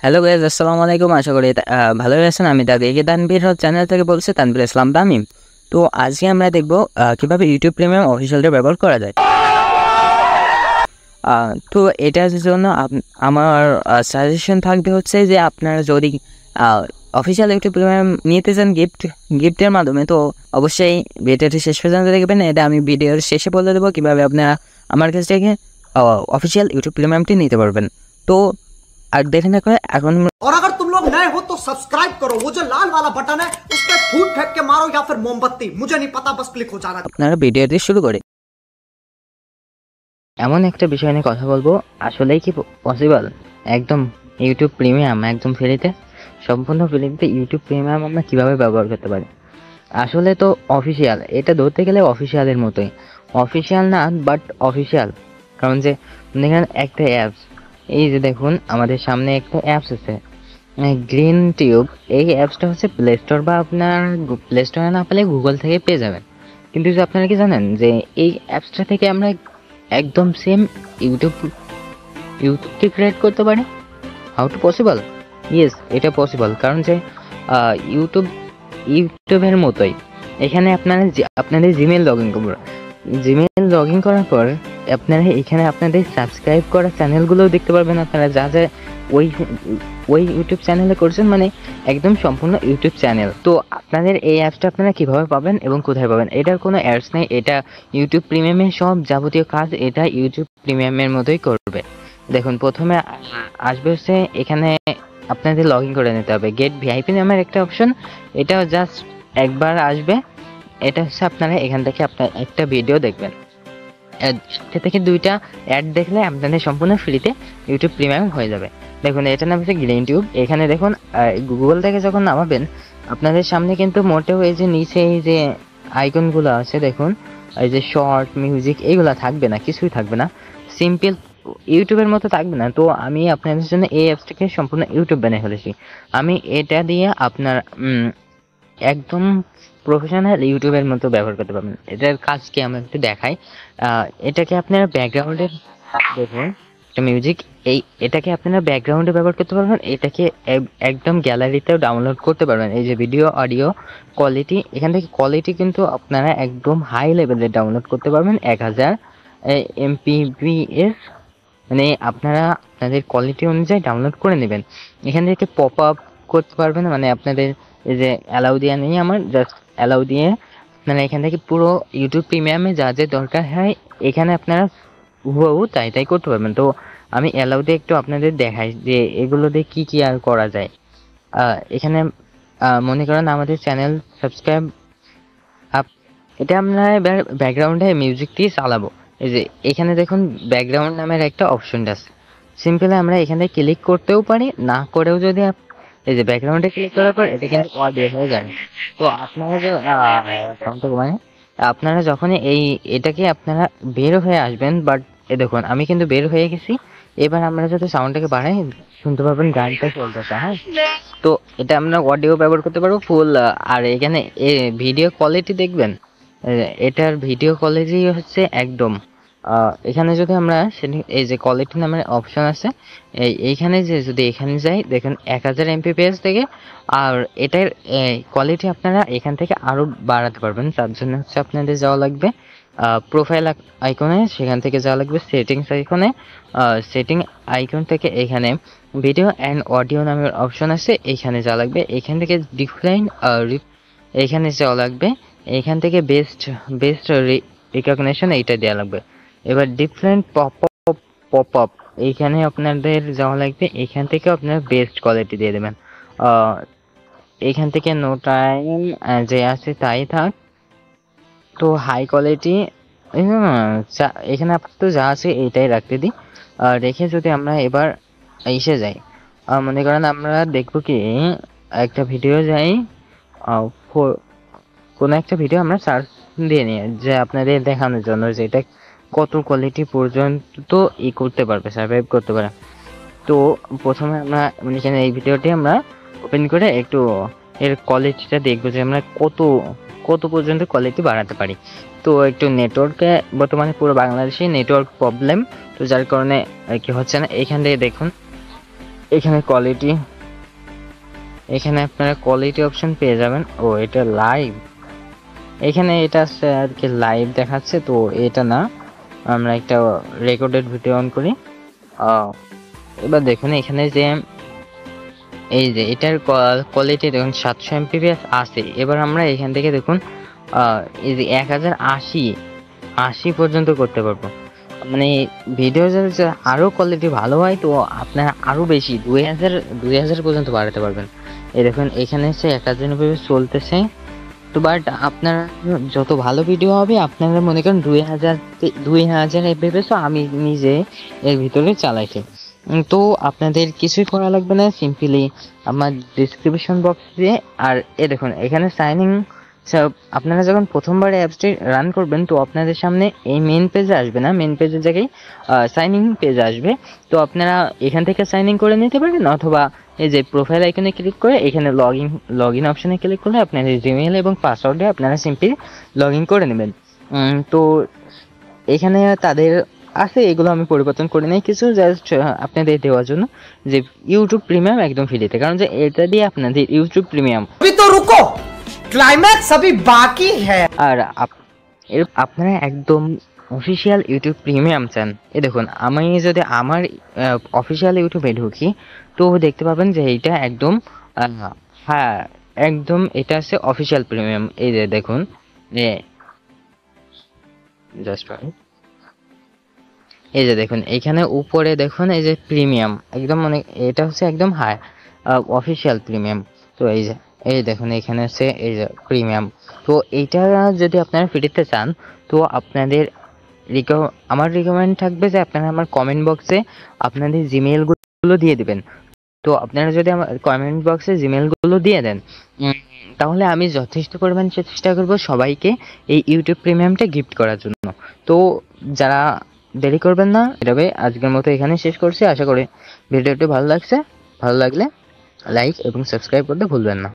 Hello guys, আসসালামু আলাইকুম। আশা করি ভালোই আছেন। আমি তাদেরকে তানভীর চ্যানেল থেকে বলছি, তানভীর ইসলাম তামিম। তো আজকে আমরা দেখব কিভাবে ইউটিউব প্রিমিয়াম অফিসিয়ালটা ব্যবহার করা যায়। তো এটার জন্য আমার সাজেশন থাকবে হচ্ছে যে আপনারা যদি অফিসিয়াল ইউটিউব প্রিমিয়াম নিতে চান গিফটের মাধ্যমে, তো অবশ্যই ভিডিওটি শেষ পর্যন্ত দেখবেন। এটা আমি ভিডিওর শেষে বলে দেবো কীভাবে আপনারা আমার কাছ থেকে অফিসিয়াল ইউটিউব প্রিমিয়ামটি নিতে পারবেন। তো আর দেখে না করে এখন और अगर तुम लोग नए हो तो सब्सक्राइब करो, वो जो लाल वाला बटन है उस पर फूट फेंक के मारो या फिर मोमबत्ती, मुझे नहीं पता, बस क्लिक हो जाना। আপনারা ভিডিওটি শুরু করে এমন একটা বিষয় নিয়ে কথা বলবো, আসলেই কি পসিবল একদম ইউটিউব প্রিমিয়াম একদম ফ্রিতে, সম্পূর্ণ ফ্রিতে ইউটিউব প্রিমিয়াম আমরা কীভাবে ব্যবহার করতে পারি। আসলে তো অফিসিয়াল, এটা ধরতে গেলে অফিসিয়ালের মতোই, অফিসিয়াল না বাট অফিসিয়াল। কারণ যে দেখেন একটা অ্যাপস, এই যে দেখুন আমাদের সামনে একটা অ্যাপস আছে গ্রিন টিউব। এই অ্যাপসটা হচ্ছে প্লে স্টোর বা আপনার প্লে স্টোরে না পেলে গুগল থেকে পেয়ে যাবেন। কিন্তু যে আপনারা কি জানেন যে এই অ্যাপসটা থেকে আমরা একদম সেম ইউটিউবকে ক্রিয়েট করতে পারি? How to possible? ইয়েস, এটা পসিবল। কারণ যে ইউটিউবের মতোই এখানে আপনাদের জিমেল লগ ইন করবেন। জিমেল লগ ইন করার পর আপনারা এখানে আপনাদের সাবস্ক্রাইব করা চ্যানেলগুলোও দেখতে পারবেন। আপনারা যা যা ওই ইউটিউব চ্যানেলে করছেন, মানে একদম সম্পূর্ণ ইউটিউব চ্যানেল। তো আপনাদের এই অ্যাপসটা আপনারা কীভাবে পাবেন এবং কোথায় পাবেন? এটার কোনো অ্যাডস নেই, এটা ইউটিউব প্রিমিয়ামের সব যাবতীয় কাজ এটা ইউটিউব প্রিমিয়ামের মতোই করবে। দেখুন, প্রথমে আসবে হচ্ছে এখানে আপনাদের লগ ইন করে নিতে হবে। গেট ভিআইপি নামের একটা অপশন, এটা জাস্ট একবার আসবে। এটা হচ্ছে আপনারা এখান থেকে আপনার একটা ভিডিও দেখবেন, একটা থেকে দুইটা অ্যাড দেখলে আপনাদের সম্পূর্ণ ফ্রিতে ইউটিউব প্রিমিয়াম হয়ে যাবে। দেখুন, এটার নাম হচ্ছে গ্রিন টিউব। এখানে দেখুন গুগল থেকে যখন নামাবেন আপনাদের সামনে কিন্তু মোটেও এই যে নিচে এই যে আইকনগুলো আছে দেখুন, এই যে শর্ট মিউজিক এইগুলো থাকবে না, কিছুই থাকবে না, সিম্পল ইউটিউবের মতো থাকবে না। তো আমি আপনাদের জন্য এই অ্যাপসটাকে সম্পূর্ণ ইউটিউব বানিয়ে ফেলেছি। আমি এটা দিয়ে আপনার একদম প্রফেশনাল ইউটিউবের মতো ব্যবহার করতে পারবেন। এটার কাজ কি আমরা একটু দেখাই। এটাকে আপনারা ব্যাকগ্রাউন্ডে দেখুন, একটা মিউজিক, এটাকে আপনারা ব্যাকগ্রাউন্ডে ব্যবহার করতে পারবেন। এটাকে একদম গ্যালারিতেও ডাউনলোড করতে পারবেন। এই যে ভিডিও অডিও কোয়ালিটি, এখান থেকে কোয়ালিটি কিন্তু আপনারা একদম হাই লেভেলের ডাউনলোড করতে পারবেন। 1000 MPBS, মানে আপনারা আপনাদের কোয়ালিটি অনুযায়ী ডাউনলোড করে নেবেন। এখান থেকে পপ আপ করতে পারবেন, মানে আপনাদের এই যে অ্যালাউ দেওয়া নেই, আমার জাস্ট অ্যালাউ দিয়ে আপনারা এখান থেকে পুরো ইউটিউব প্রিমিয়ামে যা যা দরকার হয় এখানে আপনারা হুবহু তাই করতে পারবেন। তো আমি অ্যালাউ দিয়ে একটু আপনাদের দেখাই যে এগুলো দিয়ে কী কী আর করা যায়। এখানে মনে করেন আমাদের চ্যানেল সাবস্ক্রাইব এটা আমরা এবার ব্যাকগ্রাউন্ডে মিউজিক দিয়ে চালাবো। এই যে এখানে দেখুন ব্যাকগ্রাউন্ড নামের একটা অপশনটা আছে, সিম্পলি আমরা এখানে ক্লিক করতেও পারি, না করেও যদি এই যে ব্যাকগ্রাউন্ডে ক্লিক করার পর এটা কিন্তু বের হয়ে যায়। তো আপনারা যখন এটাকে আপনারা বের হয়ে আসবেন, বাট দেখুন আমি কিন্তু বের হয়ে গেছি। এবার আমরা যদি সাউন্ডটাকে বাড়াই শুনতে পারবেন গানটা চলতেছে। হ্যাঁ, তো এটা আমরা অডিও ব্যবহার করতে পারবো ফুল। আর এখানে ভিডিও কোয়ালিটি দেখবেন, এটার ভিডিও কোয়ালিটি হচ্ছে একদম এখানে যদি আমরা এই যে কোয়ালিটি নামের অপশন আছে, এইখানে যে যদি এখানে যাই দেখেন 1000 MPPS থেকে, আর এটার কোয়ালিটি আপনারা এখান থেকে আরও বাড়াতে পারবেন। তার জন্য হচ্ছে আপনাদের যাওয়া লাগবে প্রোফাইল আইকনে, সেখান থেকে যাওয়া লাগবে সেটিংস আইকনে। সেটিং আইকন থেকে এখানে ভিডিও অ্যান্ড অডিও নামের অপশন আছে, এইখানে যাওয়া লাগবে। এখান থেকে ডিফাইন এইখানে যাওয়া লাগবে। এখান থেকে বেস্ট রিকগনিশন এইটা দেওয়া লাগবে। এবার ডিফারেন্ট পপ আপ এইখানে আপনাদের যাওয়া লাগবে। এখান থেকে আপনারা বেস্ট কোয়ালিটি দিয়ে দেবেন। এখান থেকে নো টাইম যে আছে তাই থাক, তো হাই কোয়ালিটি এখানে আপাতত যা আছে এইটাই রাখতে দিই। রেখে যদি আমরা এবার এসে যাই, মনে করেন আমরা দেখবো কি একটা ভিডিও যাই, কোনো একটা ভিডিও আমরা সার্চ দিয়ে নিই যে আপনাদের দেখানোর জন্য যে এটা কত কোয়ালিটি পর্যন্ত করতে পারবে, সার্ভাইভ করতে পারে। তো প্রথমে আমরা এখানে এই ভিডিওটি আমরা ওপেন করে একটু এর কোয়ালিটিটা দেখবো যে আমরা কত পর্যন্ত কোয়ালিটি বাড়াতে পারি। তো একটু নেটওয়ার্কে বর্তমানে পুরো বাংলাদেশে নেটওয়ার্ক প্রবলেম, তো যার কারণে কি হচ্ছে না। এখান থেকে দেখুন এখানে কোয়ালিটি, এখানে আপনারা কোয়ালিটি অপশন পেয়ে যাবেন। ও এটা লাইভ, এখানে এটা আছে আর কি লাইভ দেখাচ্ছে, তো এটা না, আমরা একটা রেকর্ডেড ভিডিও অন করি। এবার দেখুন এখানে যে এই যে এটার কোয়ালিটি দেখুন 700 MPPS আছে। এবার আমরা এখান থেকে দেখুন এই যে 1080 পর্যন্ত করতে পারবো। মানে ভিডিও যদি আরো কোয়ালিটি ভালো হয় তো আপনারা আরো বেশি 2000 পর্যন্ত বাড়াতে পারবেন। এই দেখুন এখানে হচ্ছে 1000 MPPS চলতেছে। তো বাট আপনার যত ভালো ভিডিও হবে আপনারা মনে করেন 2000 MPPS আমি নিজে এর ভিতরে চালাইছি। তো আপনাদের কিছুই করা লাগবে না, সিম্পলি আমার ডিসক্রিপশন বক্সে আর এ দেখুন এখানে সাইনিং। আপনারা যখন প্রথমবার অ্যাপসটি রান করবেন তো আপনাদের সামনে এই মেন পেজে আসবে না, মেন পেজের জায়গায় সাইনিং পেজ আসবে। তো আপনারা এখান থেকে সাইনিং করে নিতে পারেন, অথবা এই যে প্রোফাইল আইকনে ক্লিক করে এখানে লগ ইন অপশনে ক্লিক করলে আপনাদের জিমেইল এবং পাসওয়ার্ডে আপনারা সিম্পলি লগ ইন করে নেবেন। তো এখানে তাদের আছে, এগুলো আমি পরিবর্তন করে নেই কিছু, জাস্ট আপনাদের দেওয়ার জন্য যে ইউটিউব প্রিমিয়াম একদম ফ্রিতে, কারণ যে এটা দিয়ে আপনাদের ইউটিউব প্রিমিয়াম। अभी तो रुको, क्लाइमैक्स अभी बाकी है। আর আপনারা একদম অফিসিয়াল ইউটিউব প্রিমিয়াম চান, এই দেখুন আমি যদি আমার অফিসিয়াল ইউটিউবে ঢুকি তো দেখতে পাবেন যে এইটা একদম হ্যাঁ একদম এটা আছে অফিসিয়াল প্রিমিয়াম। এই যে দেখুন জাস্ট এই যে দেখুন এখানে উপরে দেখুন এই যে প্রিমিয়াম একদম, মানে এটা হচ্ছে একদম হাই অফিসিয়াল প্রিমিয়াম। তো এই দেখুন এখানে হচ্ছে এই যে প্রিমিয়াম। তো এইটা যদি আপনারা ফ্রিতে চান তো আপনাদের আমার রিকমেন্ড থাকবে যে আপনারা আমার কমেন্ট বক্সে আপনাদের জিমেইলগুলো দিয়ে দিবেন। তো আপনারা যদি আমার কমেন্ট বক্সে জিমেইলগুলো দিয়ে দেন তাহলে আমি যথেষ্ট পরিমাণ চেষ্টা করব সবাইকে এই ইউটিউব প্রিমিয়ামটা গিফট করার জন্য। তো যারা দেরি করবেন না, এভাবে আজকের মতো এখানে শেষ করছি। আশা করি ভিডিওটি ভালো লাগছে, ভালো লাগলে লাইক এবং সাবস্ক্রাইব করতে ভুলবেন না।